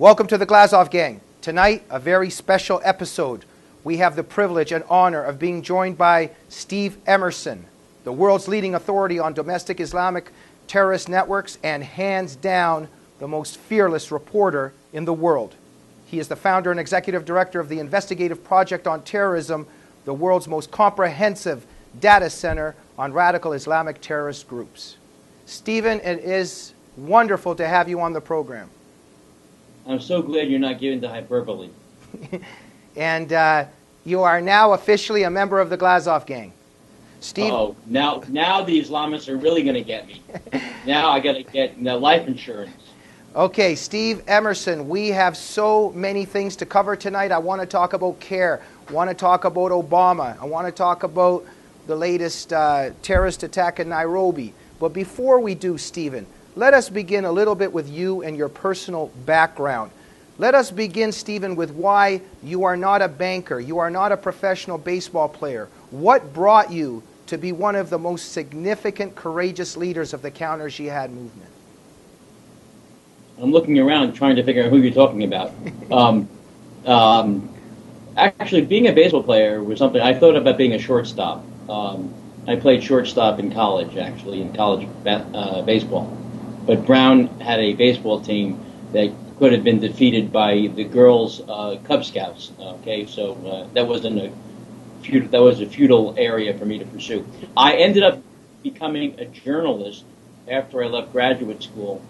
Welcome to the Glazov gang. Tonight, a very special episode. We have the privilege and honor of being joined by Steve Emerson, the world's leading authority on domestic Islamic terrorist networks and hands down the most fearless reporter in the world. He is the founder and executive director of the Investigative Project on Terrorism, the world's most comprehensive data center on radical Islamic terrorist groups. Stephen, it is wonderful to have you on the program. I'm so glad you're not given to hyperbole. And you are now officially a member of the Glazov gang. Steve? Oh, now the Islamists are really going to get me. Now I got to get life insurance. Okay, Steve Emerson, we have so many things to cover tonight. I want to talk about CARE. I want to talk about Obama. I want to talk about the latest terrorist attack in Nairobi. But before we do, Stephen, let us begin a little bit with you and your personal background. Let us begin, Stephen, with why you are not a banker. You are not a professional baseball player. What brought you to be one of the most significant, courageous leaders of the counter-jihad movement? I'm looking around trying to figure out who you're talking about. Actually, being a baseball player was something I thought about being a shortstop. I played shortstop in college, actually, in college baseball. But Brown had a baseball team that could have been defeated by the girls' Cub Scouts. Okay, so that was a futile area for me to pursue. I ended up becoming a journalist after I left graduate school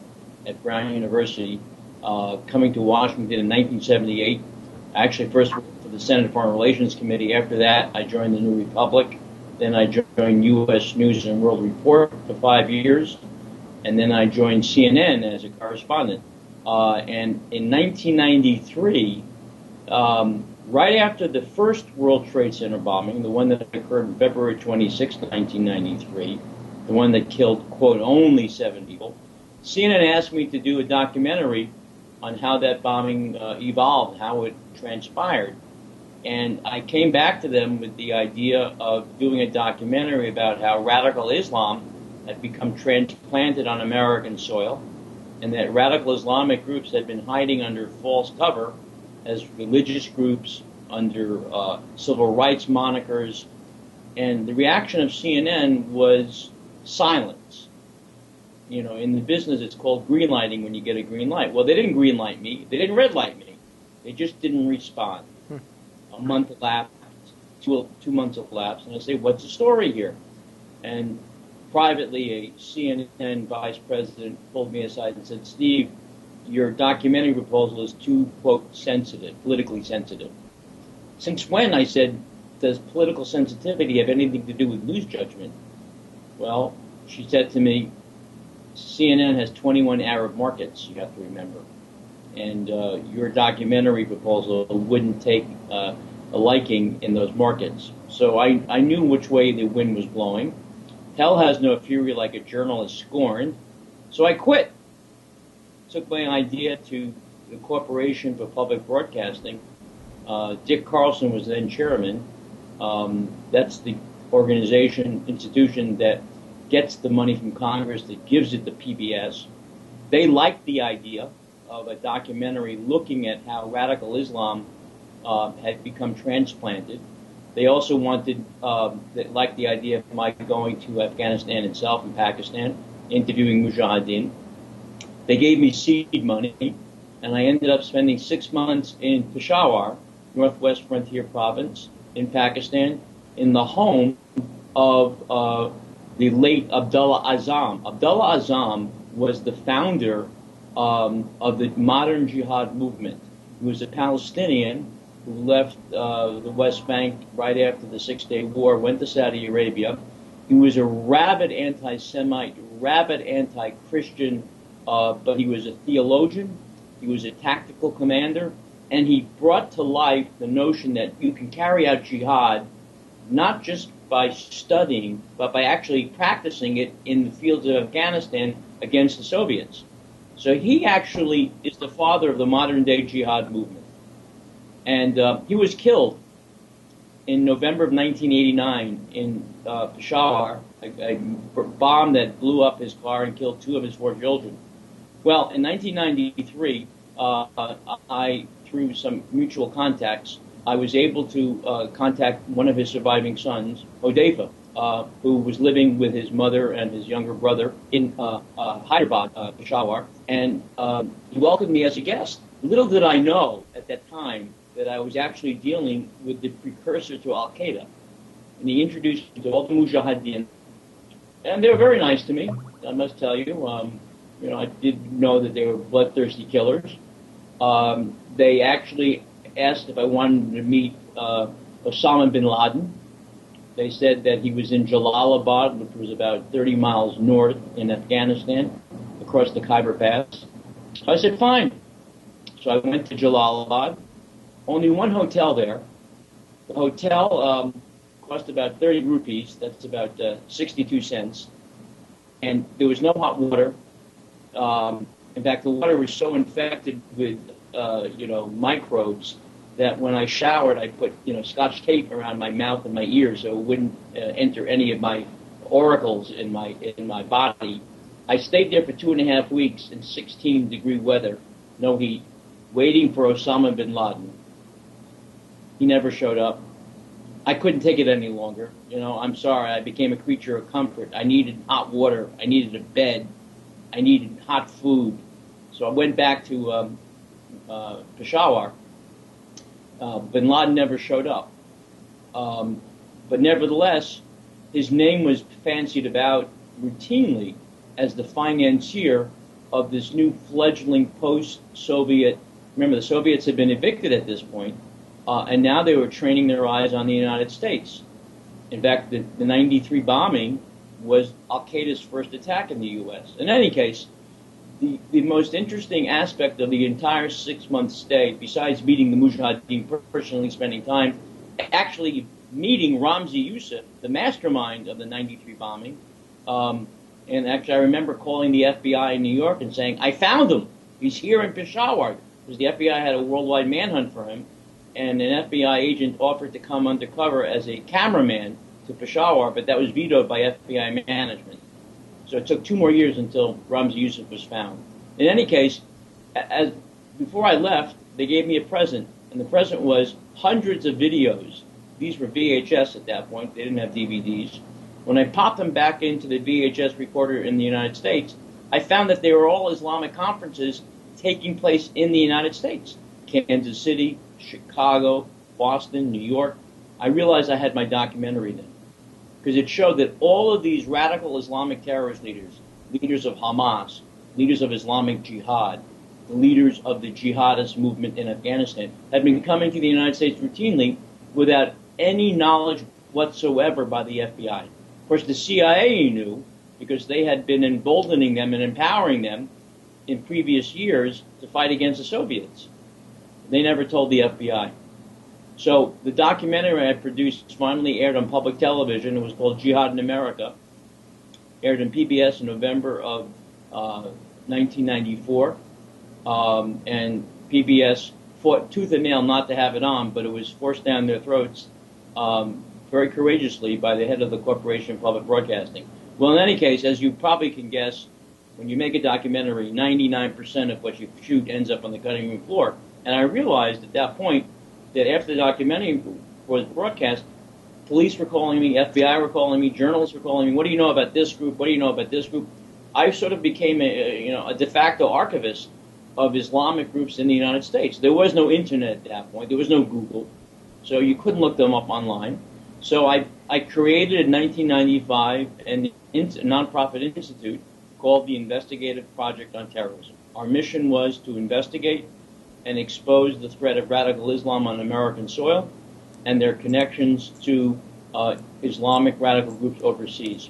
at Brown University, coming to Washington in 1978. I actually first worked for the Senate Foreign Relations Committee. After that, I joined the New Republic. Then I joined U.S. News and World Report for 5 years. And then I joined CNN as a correspondent. And in 1993, right after the first World Trade Center bombing, the one that occurred on February 26, 1993, the one that killed, quote, only 7 people, CNN asked me to do a documentary on how that bombing evolved, how it transpired. And I came back to them with the idea of doing a documentary about how radical Islam had become transplanted on American soil, and that radical Islamic groups had been hiding under false cover as religious groups under civil rights monikers. And the reaction of CNN was silence. You know, in the business it's called greenlighting when you get a green light. Well, they didn't green light me. They didn't red light me. They just didn't respond. A month elapsed, 2 months elapsed, and I say, what's the story here? And privately, a CNN vice president pulled me aside and said, Steve, your documentary proposal is too, quote, sensitive, politically sensitive. Since when, I said, does political sensitivity have anything to do with news judgment? Well, she said to me, CNN has 21 Arab markets, you have to remember. And your documentary proposal wouldn't take a liking in those markets. So I knew which way the wind was blowing. Hell has no fury like a journalist scorned. So I quit. Took my idea to the Corporation for Public Broadcasting. Dick Carlson was then chairman. That's the institution that gets the money from Congress, that gives it to PBS. They liked the idea of a documentary looking at how radical Islam had become transplanted. They also liked the idea of my going to Afghanistan itself and Pakistan, interviewing mujahideen. They gave me seed money, and I ended up spending 6 months in Peshawar, Northwest Frontier Province, in Pakistan, in the home of the late Abdullah Azzam. Abdullah Azzam was the founder of the modern jihad movement. He was a Palestinian who left the West Bank right after the Six-Day War, went to Saudi Arabia. He was a rabid anti-Semite, rabid anti-Christian, but he was a theologian, he was a tactical commander, and he brought to life the notion that you can carry out jihad not just by studying, but by actually practicing it in the fields of Afghanistan against the Soviets. So he actually is the father of the modern-day jihad movement. And he was killed in November of 1989 in Peshawar, a bomb that blew up his car and killed 2 of his 4 children. Well, in 1993, through some mutual contacts, I was able to contact one of his surviving sons, Odefa, who was living with his mother and his younger brother in Hyderabad, Peshawar, and he welcomed me as a guest. Little did I know at that time that I was actually dealing with the precursor to Al-Qaeda. And he introduced me to all the Mujahideen, and they were very nice to me, I must tell you. I did know that they were bloodthirsty killers. They actually asked if I wanted to meet Osama bin Laden. They said that he was in Jalalabad, which was about 30 miles north in Afghanistan, across the Khyber Pass. I said, fine. So I went to Jalalabad. Only one hotel there. The hotel cost about 30 rupees. That's about 62 cents. And there was no hot water. In fact, the water was so infected with, microbes that when I showered, I put, Scotch tape around my mouth and my ears so it wouldn't enter any of my auricles in my body. I stayed there for 2.5 weeks in 16-degree weather, no heat, waiting for Osama bin Laden. He never showed up. I couldn't take it any longer. I'm sorry. I became a creature of comfort. I needed hot water. I needed a bed. I needed hot food. So I went back to Peshawar. Bin Laden never showed up. But nevertheless, his name was fancied about routinely as the financier of this new fledgling post-Soviet. Remember, the Soviets had been evicted at this point, and now they were training their eyes on the United States. In fact, the 93 bombing was Al-Qaeda's first attack in the U.S. In any case, the most interesting aspect of the entire 6-month stay, besides meeting the Mujahideen personally, spending time, actually meeting Ramzi Youssef, the mastermind of the 93 bombing. And actually, I remember calling the FBI in New York and saying, I found him. He's here in Peshawar. Because the FBI had a worldwide manhunt for him. And an FBI agent offered to come undercover as a cameraman to Peshawar, but that was vetoed by FBI management. So it took 2 more years until Ramzi Youssef was found. In any case, before I left, they gave me a present, and the present was hundreds of videos. These were VHS at that point. They didn't have DVDs. When I popped them back into the VHS recorder in the United States, I found that they were all Islamic conferences taking place in the United States. Kansas City, Chicago, Boston, New York. I realized I had my documentary then, because it showed that all of these radical Islamic terrorist leaders, leaders of Hamas, leaders of Islamic Jihad, the leaders of the jihadist movement in Afghanistan, had been coming to the United States routinely without any knowledge whatsoever by the FBI. Of course, the CIA knew, because they had been emboldening them and empowering them in previous years to fight against the Soviets. They never told the FBI. So the documentary I produced finally aired on public television. It was called Jihad in America. Aired in PBS in November of 1994. And PBS fought tooth and nail not to have it on, but it was forced down their throats very courageously by the head of the Corporation of Public Broadcasting. Well, in any case, as you probably can guess, when you make a documentary, 99% of what you shoot ends up on the cutting room floor. And I realized at that point that after the documentary was broadcast, police were calling me, FBI were calling me, journalists were calling me, what do you know about this group, what do you know about this group? I sort of became a de facto archivist of Islamic groups in the United States. There was no internet at that point. There was no Google. So you couldn't look them up online. So I created in 1995 a nonprofit institute called the Investigative Project on Terrorism. Our mission was to investigate and expose the threat of radical Islam on American soil and their connections to Islamic radical groups overseas.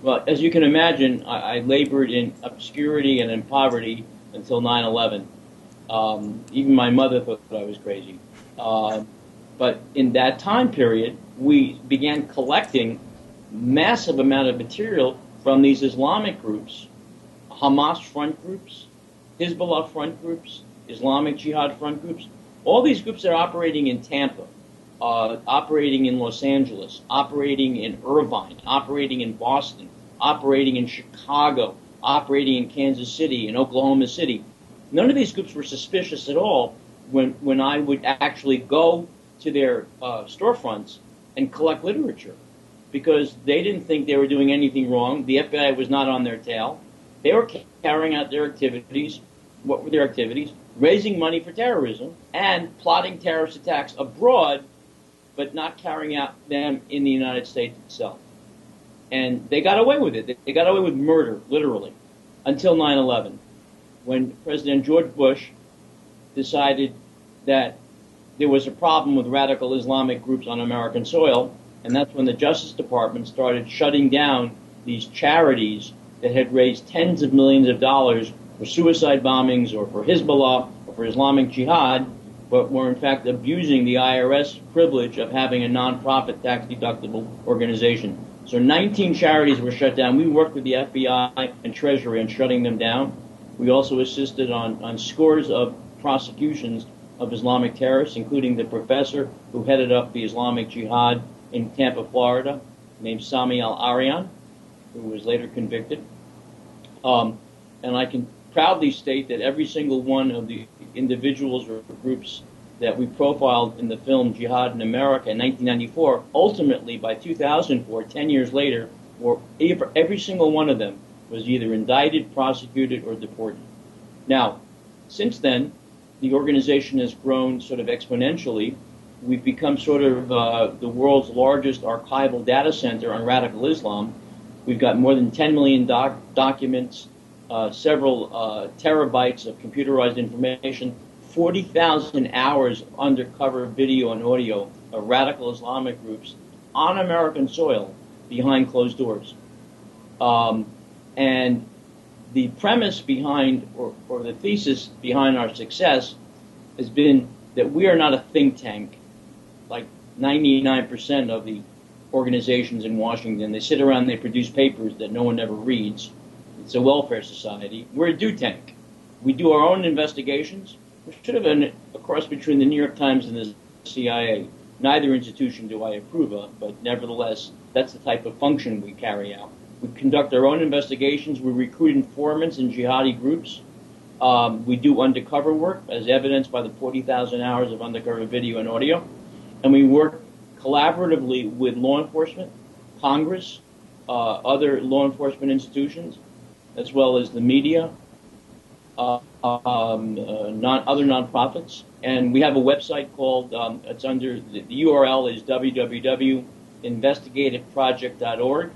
Well, as you can imagine, I labored in obscurity and in poverty until 9/11. Even my mother thought I was crazy. But in that time period, we began collecting massive amount of material from these Islamic groups, Hamas front groups, Hezbollah front groups, Islamic Jihad front groups. All these groups are operating in Tampa, operating in Los Angeles, operating in Irvine, operating in Boston, operating in Chicago, operating in Kansas City, in Oklahoma City. None of these groups were suspicious at all when I would actually go to their storefronts and collect literature, because they didn't think they were doing anything wrong. The FBI was not on their tail. They were carrying out their activities. What were their activities? Raising money for terrorism and plotting terrorist attacks abroad, but not carrying out them in the United States itself. And they got away with it. They got away with murder, literally, until 9/11, when President George Bush decided that there was a problem with radical Islamic groups on American soil, and that's when the Justice Department started shutting down these charities that had raised tens of millions of dollars for suicide bombings or for Hezbollah or for Islamic Jihad, but were in fact abusing the IRS privilege of having a non-profit tax-deductible organization. So 19 charities were shut down. We worked with the FBI and Treasury on shutting them down. We also assisted on scores of prosecutions of Islamic terrorists, including the professor who headed up the Islamic Jihad in Tampa, Florida, named Sami al-Arian, who was later convicted. And I can proudly state that every single one of the individuals or groups that we profiled in the film Jihad in America in 1994, ultimately by 2004, 10 years later, every single one of them was either indicted, prosecuted, or deported. Now, since then, the organization has grown sort of exponentially. We've become sort of the world's largest archival data center on radical Islam. We've got more than 10 million documents, several terabytes of computerized information, 40,000 hours of undercover video and audio of radical Islamic groups on American soil behind closed doors. And the premise behind, or the thesis behind our success has been that we are not a think tank like 99% of the organizations in Washington. They sit around and they produce papers that no one ever reads. It's a welfare society. We're a do tank. We do our own investigations. We should have been a cross between the New York Times and the CIA. Neither institution do I approve of, but nevertheless, that's the type of function we carry out. We conduct our own investigations. We recruit informants in jihadi groups. We do undercover work, as evidenced by the 40,000 hours of undercover video and audio. And we work collaboratively with law enforcement, Congress, other law enforcement institutions, as well as the media, other nonprofits. And we have a website called, it's under, the URL is www.investigativeproject.org.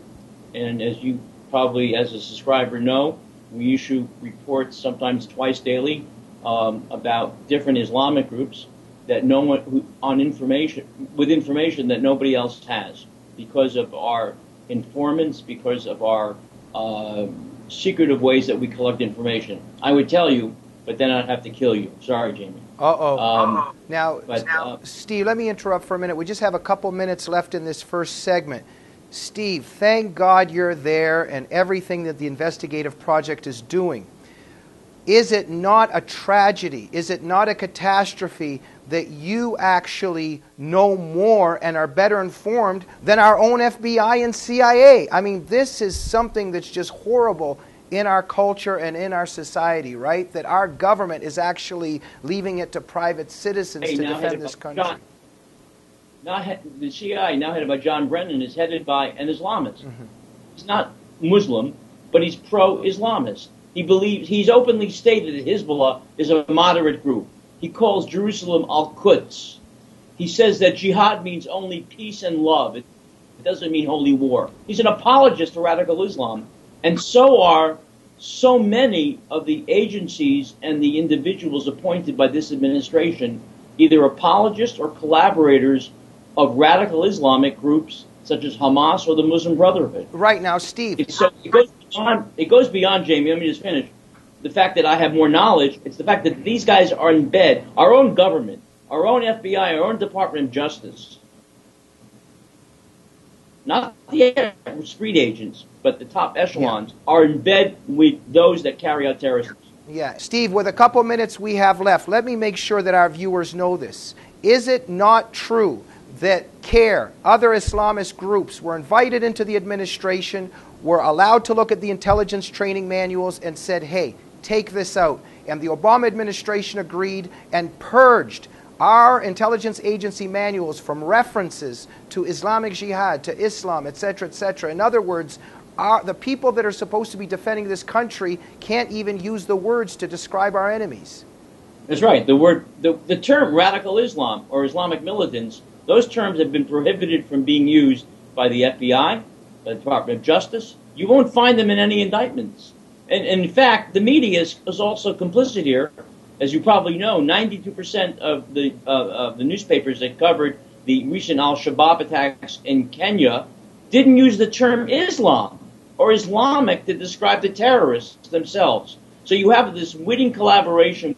And as you probably, as a subscriber, know, we issue reports sometimes twice daily about different Islamic groups that no one with information that nobody else has, because of our informants, because of our secretive ways that we collect information. I would tell you, but then I'd have to kill you. Sorry, Jamie. Now, Steve, let me interrupt for a minute. We just have a couple minutes left in this first segment. Steve, thank God you're there and everything that the Investigative Project is doing. Is it not a tragedy? Is it not a catastrophe that you actually know more and are better informed than our own FBI and CIA? I mean, this is something that's just horrible in our culture and in our society, right? That our government is actually leaving it to private citizens to defend this country. The CIA, now headed by John Brennan, is headed by an Islamist. He's not Muslim, but he's pro-Islamist. He believes, he's openly stated that Hezbollah is a moderate group. He calls Jerusalem Al-Quds. He says that jihad means only peace and love. It doesn't mean holy war. He's an apologist for radical Islam. And so are so many of the agencies and the individuals appointed by this administration, either apologists or collaborators of radical Islamic groups such as Hamas or the Muslim Brotherhood. Right. Now, Steve. It goes beyond, Jamie, let me just finish. The fact that I have more knowledge, it's the fact that these guys are in bed. Our own government, our own FBI, our own Department of Justice, not the street agents, but the top echelons, are in bed with those that carry out terrorism. Yeah. Steve, with a couple minutes we have left, let me make sure that our viewers know this. Is it not true that CARE, other Islamist groups, were invited into the administration, were allowed to look at the intelligence training manuals and said, hey, take this out? and the Obama administration agreed and purged our intelligence agency manuals from references to Islamic Jihad, to Islam, etc., etc. In other words, the people that are supposed to be defending this country can't even use the words to describe our enemies. That's right. The term radical Islam or Islamic militants, those terms have been prohibited from being used by the FBI, by the Department of Justice. You won't find them in any indictments. And in fact, the media is also complicit here. As you probably know, 92% of the newspapers that covered the recent al-Shabaab attacks in Kenya didn't use the term Islam or Islamic to describe the terrorists themselves. So you have this witty collaboration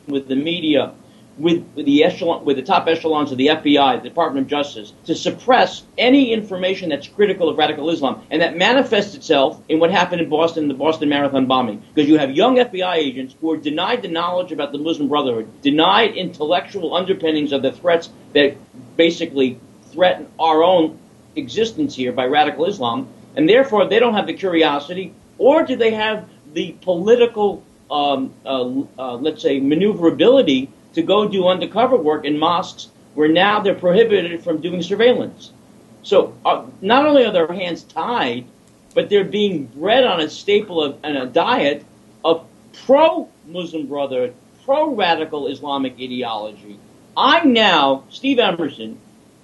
with the media, with the top echelons of the FBI, the Department of Justice, to suppress any information that's critical of radical Islam. And that manifests itself in what happened in Boston, the Boston Marathon bombing. Because you have young FBI agents who are denied the knowledge about the Muslim Brotherhood, denied intellectual underpinnings of the threats that basically threaten our own existence here by radical Islam. And therefore, they don't have the curiosity, or do they have the political, let's say, maneuverability to go do undercover work in mosques where now they're prohibited from doing surveillance. So not only are their hands tied, but they're being bred on a staple of and a diet of pro-Muslim Brotherhood, pro-radical Islamic ideology. I'm now, Steve Emerson,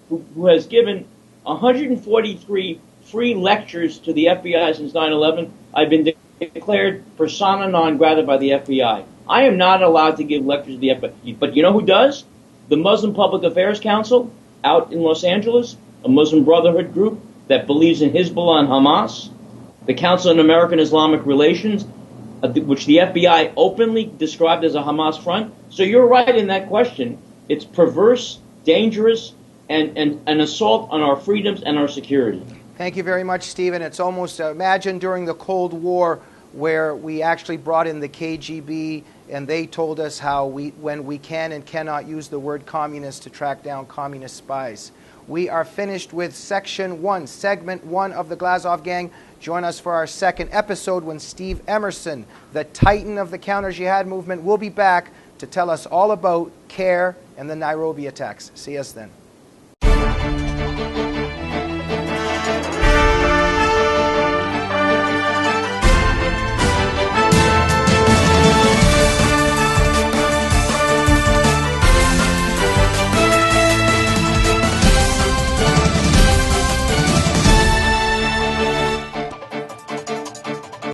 who has given 143 free lectures to the FBI since 9/11, I've been declared persona non grata by the FBI. I am not allowed to give lectures to the FBI. But you know who does? The Muslim Public Affairs Council out in Los Angeles, a Muslim Brotherhood group that believes in Hezbollah and Hamas, the Council on American Islamic Relations, which the FBI openly described as a Hamas front. So you're right in that question. It's perverse, dangerous, and an assault on our freedoms and our security. Thank you very much, Stephen. It's almost, imagine during the Cold War where we actually brought in the KGB and they told us how when we can and cannot use the word communist to track down communist spies. We are finished with Section 1, Segment 1 of the Glazov Gang. Join us for our second episode when Steve Emerson, the titan of the counter-jihad movement, will be back to tell us all about CARE and the Nairobi attacks. See us then.